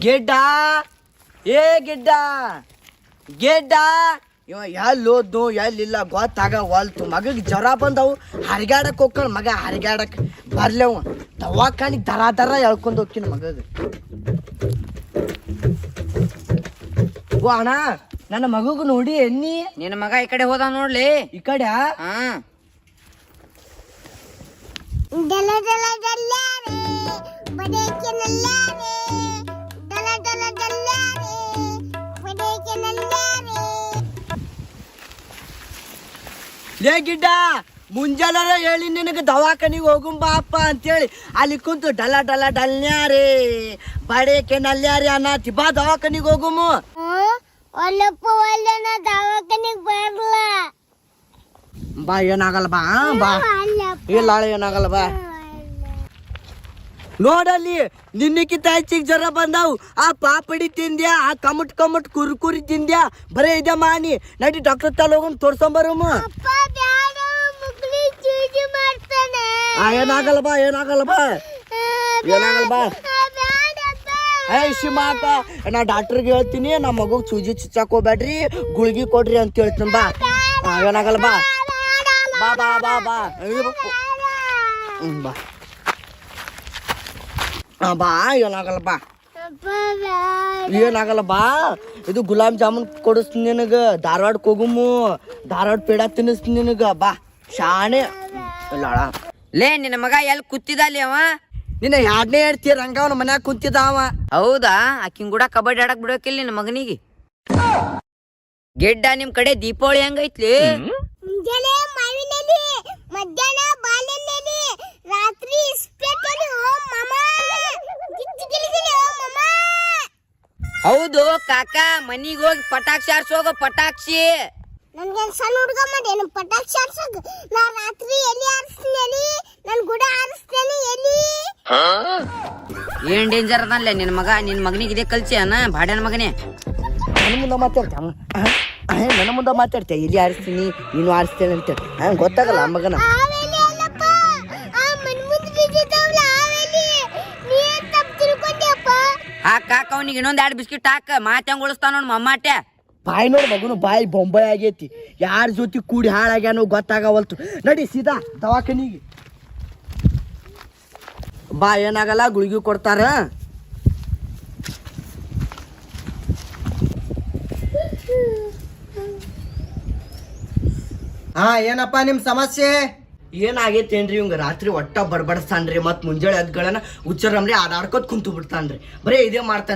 ಗೆಡ್ಡ ಏ ಗೆಡ್ಡ ಗೆಡ್ಡ ಇವ ಎಲ್ಲೋದ್ನು ಎಲ್ಲಿಲ್ಲ ಗೊತ್ತಾಗವಲ್ತು. ಮಗಗೆ ಜ್ವರ ಬಂದವು, ಹರಿಗಾಡಕ್ಕೆ ಹೋಗ್ಕೊಂಡು ಮಗ ಹರಿಗಾಡಕ್ಕೆ ಬರ್ಲವ ದವಾಖಾನಿಗೆ ದರ ಎಳ್ಕೊಂಡು ಹೋಗ್ತೀನಿ ಮಗಗೆ. ಓ ಅಣ್ಣ, ನನ್ನ ಮಗಗೂ ನೋಡಿ ಎನ್ನಿ. ನಿನ್ನ ಮಗ ಈ ಕಡೆ ಹೋದ ನೋಡ್ಲಿ. ಈ ಕಡೆ ಲೇ ಗಿಡ್ಡ, ಮುಂಜಾನ ಹೇಳಿ ನಿನಗೆ ದವಾಖಾನಿಗೆ ಹೋಗುಂಬಾ ಅಪ್ಪ ಅಂತೇಳಿ ಅಲ್ಲಿ ಕುಂತು ಡಲ ಡಲ ಡಲ್ನ್ಯಾರೇ ಬಡೇಕೆ ನಲ್ಯಾರಿ ಅನ್ನತಿ. ಬಾ ದವಾಖಾನಿಗೆ ಹೋಗುಮು. ಒಲ್ಲಪ್ಪ ಒಲ್ಲನ ದವಾಖಾನಿಗೆ ಬರಲ್ಲ. ಬಾ, ಏನಾಗಲ್ಲ ಬಾ. ಬಾ ಇಲ್ಲ ಏನಾಗಲ್ಲ ಬಾ. ನೋಡಲ್ಲಿ ನಿನ್ನಕ್ಕಿಂತ ಹೆಚ್ಚಿಗೆ ಜ್ವರ ಬಂದಾವು. ಆ ಪಾಪಡಿ ತಿಂದ್ಯಾ, ಆ ಕಮಟ್ ಕುರ್ಕುರಿ ತಿಂದ್ಯಾ, ಬರೇ ಇದೆ ಮಾನಿ. ನಡಿ ಡಾಕ್ಟರ್ ತಲೆ ಹೋಗೋಣ ತೋರ್ಸಂಬರಮ್ಮ. ಏನಾಗಲ್ಲ ಬಾ, ಏನಾಗಲ್ಲ ಬಾ, ಏನಾಗಲ್ಲ ಬಾ. ಶಿಮಾಕ, ನಾ ಡಾಕ್ಟರ್ಗೆ ಹೇಳ್ತೀನಿ ನಮ್ಮ ಮಗುಗೆ ಸೂಜಿ ಚುಚ್ಚಾಕ್ ಹೋಗ್ಬೇಡ್ರಿ, ಗುಳ್ಗಿ ಕೊಡ್ರಿ ಅಂತ ಹೇಳ್ತೀನಿ. ಬಾ, ಏನಾಗಲ್ಲ ಬಾ. ಬಾ ಬಾ ಬಾ ಬಾ ಬಾ ಬಾ, ಏನಾಗಲ್ಲ ಬಾ, ಏನಾಗಲ್ಲ ಬಾ. ಇದು ಗುಲಾಬ್ ಜಾಮೂನ್ ಕೊಡಿಸ್ತೀನಿ ನಿನಗ. ಧಾರವಾಡಕ್ಕೆ ಹೋಗುಮು, ಧಾರವಾಡ ಪೇಡ ತಿನ್ನಿಸ್ತೀನಿ ನಿನಗ. ಬಾ ಶಾಣೆ. ಲೇ ನಿನ್ನ ಮಗ ಎಲ್ಲಿ ಕೂತಿದಲ್ಲಿ ಅವ? ನಿನ್ನ ಎರಡನೇ ಹೇಳ್ತೀಯ ರಂಗ, ಅವನ ಮನ್ಯಾಗ ಕುಂತಿದ್ದ ಅವ. ಹೌದಾ? ಆಕಿನ್ ಕೂಡ ಕಬಡ್ಡಿ ಆಡಕ್ ಬಿಡೋಕಿಲ್ಲ ನಿನ್ನ ಮಗನಿಗೆ. ಗೆಡ್ಡ, ನಿಮ್ ಕಡೆ ದೀಪಾವಳಿ ಹೆಂಗೈತ್ಲಿ? ಮುಂಜಾನೆ ಮಾವಿನಲ್ಲಿ, ಮಧ್ಯಾಹ್ನ ಬಾಳೆನಲ್ಲಿ, ರಾತ್ರಿ ಇಸ್ಪೆಟಲ್ಲಿ. ಓ ಮಾಮ, ಗಿಚ್ಚಿಗಿಲಿಗಿಲಿ. ಓ ಮಾಮ. ಹೌದು ಕಾಕ, ಮನಿಗೆ ಹೋಗಿ ಪಟಾಕ್ಷಿ ಆರ್ಸೋಗ. ಪಟಾಕ್ಷಿ ನನ್ಗೆ ಸಣ್ಣ ಹುಡುಗ ಮಾಡಿ ಏನು ಪಟಾಕ್ಷಿ ಆರ್ಸೋಗ? ನಾ ರಾತ್ರಿ ಎಲ್ಲಿ ಆರಿಸ್ತೀನಿ, ನನ್ ಗುಡ ಆರಿಸ್ತೇನೆ ಎಲ್ಲಿ. ಏನ್ ಡೇಂಜರ್ ಅದನ್ಲೆ ನಿನ್ ಮಗ. ನಿನ್ ಮಗನಿಗೆ ಇದೇ ಕಲ್ಸಿ ಅನ್ನ ಬಾಡ್ಯಾನ ಮಗನೇ. ನನ್ನ ಮುಂದೆ ಮಾತಾಡ್ತ ನನ್ನ ಮುಂದೆ ಮಾತಾಡ್ತ ಇಲ್ಲಿ ಆರಿಸ್ತೀನಿ ನೀನು ಆರಿಸ್ತೇನೆ ಅಂತ ಗೊತ್ತಾಗಲ್ಲ ಆ ಮಗನ. ಆವೇಲಿ ಅಲ್ಲಪ್ಪ, ಆ ಮನ್ ಮುಂದೆ ಬಿದ್ದಿದ್ದವಲ್ಲ ಆವೇಲಿ. ನೀ ತಪ್ಪು ತಿಳ್ಕೊಂಡ್ಯಪ್ಪ. ಕಾಕ ಅವನಿಗೆ ಇನ್ನೊಂದ್ 2 ಬಿಸ್ಕಿಟ್ ಹಾಕ. ಮಾತೆ ಹಂಗ ಉಳಿಸ್ತಾನ ನೋಡ್ ಮಮ್ಮಾಟೆ. ಬಾಯಿ ನೋಡಿ ಮಗನು, ಬಾಯಿ ಬೊಂಬಾಯಿ ಆಗೈತಿ. ಯಾರ ಜೊತೆ ಕೂಡಿ ಹಾಳಾಗ್ಯಾನೋ ಗೊತ್ತಾಗವಲ್ತು. ನಡಿ ಸೀದಾ ದವಾಖಾನಿಗೆ ಬಾ. ಏನಾಗಲ್ಲ, ಗುಳಿಗೆ ಕೊಡ್ತಾರ. ಏನಪ್ಪ ನಿಮ್ ಸಮಸ್ಯೆ? ಏನಾಗೈತೇನ್ರಿ ಇವಂಗ? ರಾತ್ರಿ ಒಟ್ಟ ಬಡ್ಬಡಿಸ್ತಾನ್ರಿ, ಮತ್ ಮುಂಜಾನೆ ಎದ್ಗಳನ್ನ ಹುಚ್ಚರಮ್ರಿ ಆಡಾಡ್ಕೋತ್ ಕುಂತು ಬಿಡ್ತಾನ್ರಿ. ಬರೀ ಇದೇ ಮಾಡ್ತಾನ.